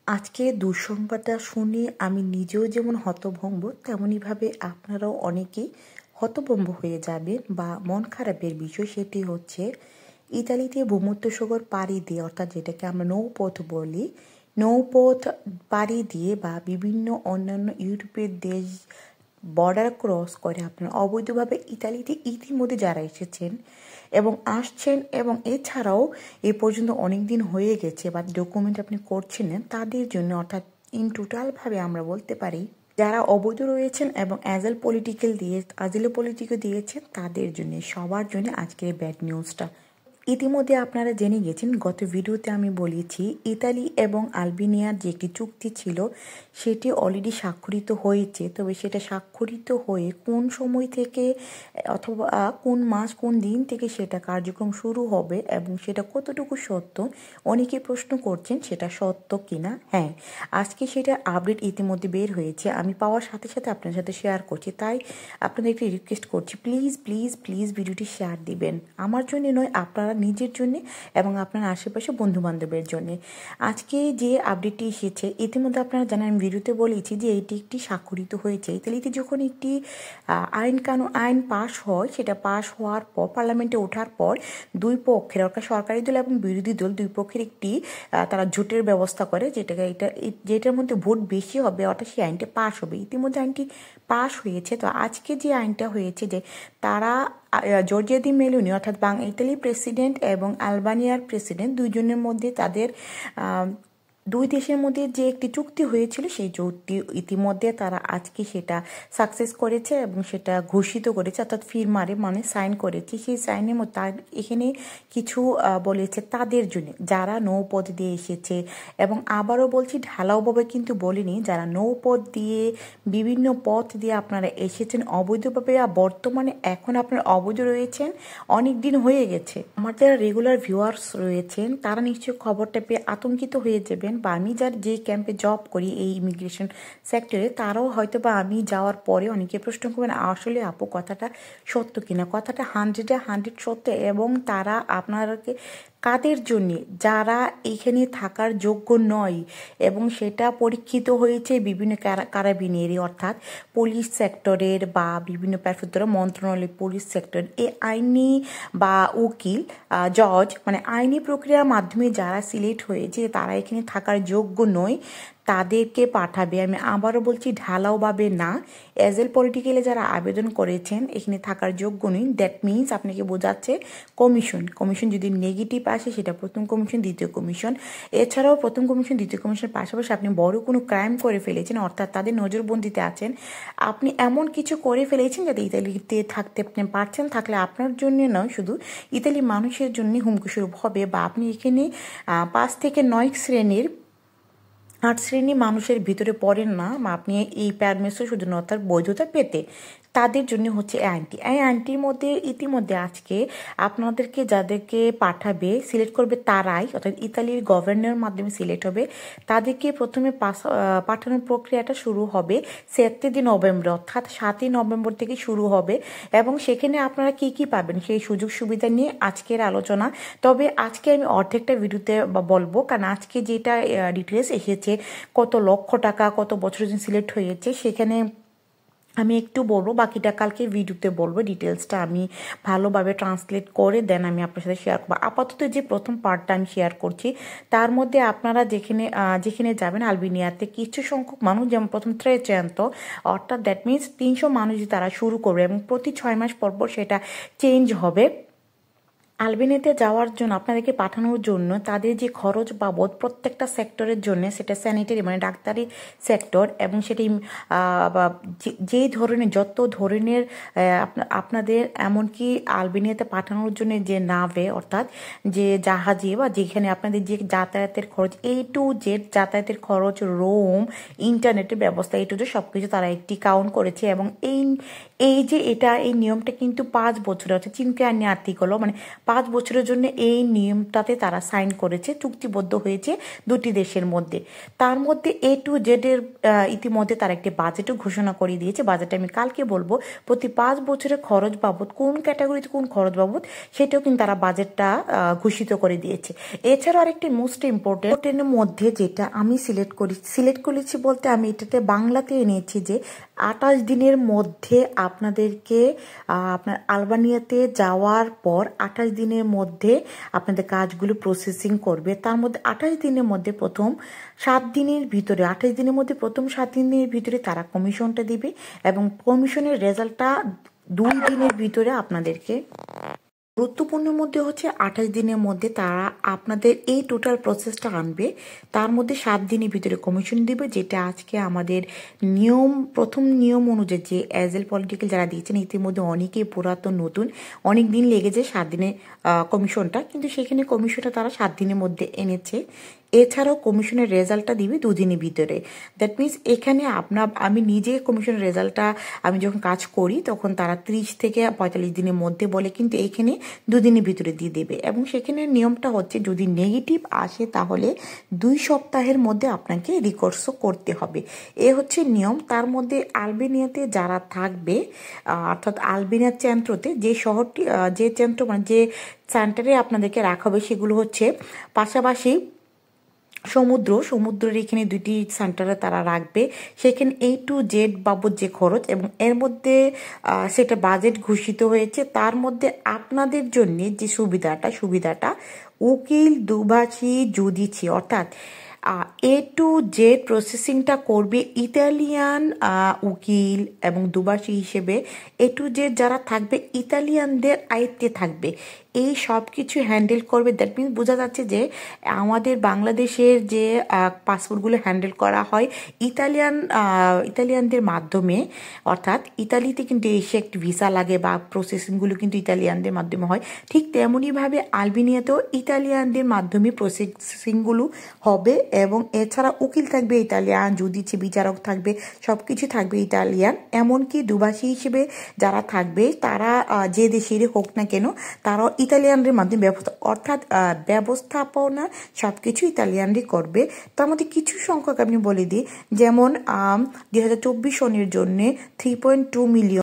আজকে দুঃসংবাদটা শুনে আমি নিজেও যেমন হতভম্ব তেমনইভাবে আপনারাও অনেকেই হতভম্ব হয়ে যাবেন বা মন খারাপের বিষয় সেটি হচ্ছে ইতালিতে ভূমধ্যসাগর পাড়ি দিয়ে অর্থাৎ যেটাকে আমরা নৌপথ বলি নৌপথ পাড়ি দিয়ে বা বিভিন্ন অন্যান্য ইউরোপের দেশ বর্ডার ক্রস করে আপনারা অবৈধভাবে ইতালিতে ইতিমধ্যে যারা এসেছেন এবং আসছেন এবং এছাড়াও এ পর্যন্ত অনেক দিন হয়ে গেছে বা ডকুমেন্ট আপনি করছেন তাদের জন্য অর্থাৎ ইন টোটালভাবে আমরা বলতে পারি যারা অবৈধ রয়েছেন এবং অ্যাজেল পলিটিক্যাল দিয়েছেন তাদের জন্য সবার জন্য আজকের এই ব্যাড নিউজটা। ইতিমধ্যে আপনারা জেনে গেছেন গত ভিডিওতে আমি বলেছি ইতালি এবং আলবেনিয়ার যে একটি চুক্তি ছিল সেটি অলরেডি স্বাক্ষরিত হয়েছে, তবে সেটা স্বাক্ষরিত হয়ে কোন সময় থেকে অথবা কোন মাস কোন দিন থেকে সেটা কার্যক্রম শুরু হবে এবং সেটা কতটুকু সত্য অনেকে প্রশ্ন করছেন সেটা সত্য কিনা। হ্যাঁ, আজকে সেটার আপডেট ইতিমধ্যে বের হয়েছে, আমি পাওয়ার সাথে সাথে আপনার সাথে শেয়ার করছি, তাই আপনাদেরকে রিকোয়েস্ট করছি প্লিজ প্লিজ প্লিজ ভিডিওটি শেয়ার দিবেন, আমার জন্য নয় আপনারা নিজের জন্য এবং আপনার আশেপাশে বন্ধু বান্ধবের জন্য। আজকে যে আপডেটটি এসেছে ইতিমধ্যে আপনারা জানেন আমি ভিডিওতে বলেছি যে এটি একটি স্বাক্ষরিত হয়েছে। ইতালিতে যখন একটি আইন পাশ হয় সেটা পাশ হওয়ার পর পার্লামেন্টে ওঠার পর দুই পক্ষের অর্থাৎ সরকারি দল এবং বিরোধী দল দুই পক্ষের একটি তারা জোটের ব্যবস্থা করে যেটার মধ্যে ভোট বেশি হবে অর্থাৎ সেই আইনটা পাশ হবে। ইতিমধ্যে আইনটি পাশ হয়েছে। তো আজকে যে আইনটা হয়েছে যে তারা জর্জিয়া দি মেলোনি অর্থাৎ ইতালির প্রেসিডেন্ট এবং আলবানিয়ার প্রেসিডেন্ট দুইজনের মধ্যে তাদের দুই দেশের মধ্যে যে একটি চুক্তি হয়েছিল সেই চুক্তি ইতিমধ্যে তারা আজকে সেটা সাকসেস করেছে এবং সেটা ঘোষিত করেছে অর্থাৎ ফিরমারে মানে সাইন করেছে। সেই সাইনের মধ্যে তার এখানে কিছু বলেছে তাদের জন্য যারা নৌপথ দিয়ে এসেছে এবং আবারও বলছি ঢালাওভাবে কিন্তু বলিনি, যারা নৌপথ দিয়ে বিভিন্ন পথ দিয়ে আপনারা এসেছেন অবৈধভাবে বর্তমানে এখন আপনারা অবৈধ রয়েছেন অনেক দিন হয়ে গেছে। আমার যারা রেগুলার ভিউয়ার্স রয়েছেন তারা নিশ্চয়ই খবরটা পেয়ে আতঙ্কিত হয়ে যাবেন বা আমি যে ক্যাম্পে জব করি এই ইমিগ্রেশন সেক্টরে তারাও হয়তো বা আমি যাওয়ার পরে অনেকে প্রশ্ন করবেন আসলে আপু কথাটা সত্য কিনা। কথাটা 100% সত্য এবং তারা আপনাদেরকে কাদের জন্যে যারা এখানে থাকার যোগ্য নয় এবং সেটা পরীক্ষিত হয়েছে বিভিন্ন কারাবিনেরই অর্থাৎ পুলিশ সেক্টরের বা বিভিন্ন প্রাথমিক মন্ত্রণালয় পুলিশ সেক্টর এই আইনি বা উকিল জজ মানে আইনি প্রক্রিয়ার মাধ্যমে যারা সিলেক্ট হয়েছে তারা এখানে থাকার যোগ্য নয় তাদেরকে পাঠাবে। আমি আবারও বলছি ঢালাওভাবে না, অ্যাজেল পলিটিক্যালে যারা আবেদন করেছেন এখানে থাকার যোগ্য নই দ্যাট মিনস আপনাকে বোঝাচ্ছে কমিশন যদি নেগেটিভ আসে সেটা প্রথম কমিশন দ্বিতীয় কমিশন, এছাড়াও প্রথম কমিশন দ্বিতীয় কমিশনের পাশাপাশি আপনি বড় কোনো ক্রাইম করে ফেলেছেন অর্থাৎ তাদের নজরবন্দিতে আছেন, আপনি এমন কিছু করে ফেলেছেন যাতে ইতালিতে থাকতে আপনি পারছেন, থাকলে আপনার জন্য নয় শুধু ইতালি মানুষের জন্য হুমকিস্বরূপ হবে বা আপনি এখানে 5 থেকে 9 শ্রেণীর 8 শ্রেণী মানুষের ভিতরে পড়েন না আপনি এই পারমিশন শুধুমাত্র বৈধতা পেতে তাদের জন্য হচ্ছে এই আইনটির মধ্যে ইতিমধ্যে আজকে আপনাদেরকে যাদেরকে পাঠাবে সিলেক্ট করবে তারাই অর্থাৎ ইতালির গভর্নরের মাধ্যমে সিলেক্ট হবে, তাদেরকে প্রথমে পাঠানোর প্রক্রিয়াটা শুরু হবে 7 নভেম্বর অর্থাৎ 7 নভেম্বর থেকে শুরু হবে এবং সেখানে আপনারা কি কি পাবেন সেই সুযোগ সুবিধা নিয়ে আজকের আলোচনা। তবে আজকে আমি অর্ধেকটা ভিডিওতে বলবো কারণ আজকে যেটা ডিটেলস এসেছে কত লক্ষ টাকা কত বছর সিলেক্ট হয়েছে সেখানে আমি একটু বলবো, বাকিটা কালকে ভিডিওতে বলবো, ডিটেলসটা আমি ভালোভাবে ট্রান্সলেট করে দেন আমি আপনার সাথে শেয়ার করবো। আপাতত যে প্রথম পার্টটা আমি শেয়ার করছি তার মধ্যে আপনারা যেখানে যাবেন আলবেনিয়াতে কিছু সংখ্যক মানুষ যেমন প্রথম ত্রেচেন্ত অর্থাৎ দ্যাট মিনস 300 মানুষ তারা শুরু করবে এবং প্রতি 6 মাস পর পর সেটা চেঞ্জ হবে। আলবেনিয়াতে যাওয়ার জন্য আপনাদেরকে পাঠানোর জন্য তাদের যে খরচ বাবদ প্রত্যেকটা সেক্টরের জন্য সেটা স্যানিটারি মানে ডাক্তারি সেক্টর এবং সেটি যেই ধরনের যত ধরনের আপনাদের এমনকি আলবেনিয়াতে পাঠানোর জন্য যে নাভে অর্থাৎ যে জাহাজে বা যেখানে আপনাদের যে যাতায়াতের খরচ A to Z যাতায়াতের খরচ রুম ইন্টারনেটের ব্যবস্থা A to Z সব কিছু তারা একটি কাউন্ট করেছে এবং এই যে এই নিয়মটা কিন্তু 5 বছরে হচ্ছে চিনকে আনি আর্টিকেলও মানে 5 বছরের জন্য এই নিয়মটাতে তারা সাইন করেছে, চুক্তিবদ্ধ হয়েছে দুটি দেশের মধ্যে। তার মধ্যে A to Z এর ইতিমধ্যে তারা একটি বাজেটও ঘোষণা করে দিয়েছে। বাজেটে আমি কালকে বলবো প্রতি 5 বছরের খরচ বাবদ কোন ক্যাটাগরিতে কোন খরচ বাবদ সেটাও কিন্তু তারা বাজেটটা ঘোষিত করে দিয়েছে। এছাড়াও আরেকটি মোস্ট ইম্পর্টেন্টের মধ্যে যেটা আমি সিলেক্ট করেছি বলতে আমি এটাতে বাংলাতে এনেছি যে 28 দিনের মধ্যে আপনাদেরকে আপনার আলবানিয়াতে যাওয়ার পর 28 দিনের মধ্যে আপনাদের কাজগুলো প্রসেসিং করবে। তার মধ্যে 28 দিনের মধ্যে প্রথম 7 দিনের ভিতরে 28 দিনের মধ্যে প্রথম 7 দিনের ভিতরে তারা কমিশনটা দিবে এবং কমিশনের রেজাল্টটা 2 দিনের ভিতরে আপনাদেরকে। গুরুত্বপূর্ণের মধ্যে হচ্ছে 28 দিনের মধ্যে তারা আপনাদের এই টোটাল প্রসেসটা আনবে, তার মধ্যে 7 দিনের ভিতরে কমিশন দিবে, যেটা আজকে আমাদের প্রথম নিয়ম অনুযায়ী যে এজেল পলিটিক্যাল যারা দিয়েছেন ইতিমধ্যে অনেকেই পুরাতন নতুন অনেক দিন লেগেছে 7 দিনের কমিশনটা, কিন্তু সেখানে কমিশনটা তারা 7 দিনের মধ্যে এনেছে। এছাড়াও কমিশনের রেজাল্টটা দিবে 2 দিনের ভিতরে। দ্যাট মিনস এখানে আমি নিজে কমিশনের রেজাল্টটা আমি যখন কাজ করি তখন তারা 30 থেকে 45 দিনের মধ্যে বলে, কিন্তু এখানে 2 দিনের ভিতরে দিয়ে দেবে। এবং সেখানে নিয়মটা হচ্ছে যদি নেগেটিভ আসে তাহলে 2 সপ্তাহের মধ্যে আপনাকে রিকোর্সও করতে হবে, এ হচ্ছে নিয়ম। তার মধ্যে আলবেনিয়াতে যারা থাকবে অর্থাৎ আলবেনিয়া চেন্ট্রোতে যে শহরটি যে চেন্ট্রো মানে যে সেন্টারে আপনাদেরকে রাখা হবে সেগুলো হচ্ছে পাশাপাশি সমুদ্রের এখানে 2টি সেন্টারে তারা রাখবে। সেখানে A to Z বাবদ যে খরচ এবং এর মধ্যে সেটা বাজেট ঘোষিত হয়েছে। তার মধ্যে আপনাদের জন্য যে সুবিধাটা উকিল দুভাষী জুডিশি অর্থাৎ A to Z প্রসেসিংটা করবে ইতালিয়ান উকিল এবং দুভাষী হিসেবে A to Z যারা থাকবে ইতালিয়ানদের আয়ত্তে থাকবে, এই সব কিছু হ্যান্ডেল করবে। দ্যাট মিনস বোঝা যাচ্ছে যে আমাদের বাংলাদেশের যে পাসপোর্টগুলো হ্যান্ডেল করা হয় ইতালিয়ানদের মাধ্যমে, অর্থাৎ ইতালিতে কিন্তু এসে একটি ভিসা লাগে বা প্রসেসিংগুলো কিন্তু ইতালিয়ানদের মাধ্যমে হয়, ঠিক তেমনইভাবে আলবেনিয়াতেও ইতালিয়ানদের মাধ্যমে প্রসেসিংগুলো হবে। এবং এছাড়া উকিল থাকবে ইতালিয়ান, জুডিশি বিচারক থাকবে, সব কিছু থাকবে ইতালিয়ান। এমনকি দুভাষী হিসেবে যারা থাকবে তারা যে দেশেরই হোক না কেন তারাও ইতালিয়ানদের মাধ্যমে অর্থাৎ ব্যবস্থাপনা সব কিছু ইতালিয়ানরাই করবে। তার মধ্যে কিছু সংখ্যক আমি বলে দিই, যেমন 2024 সনের জন্য 3.2 মিলিয়ন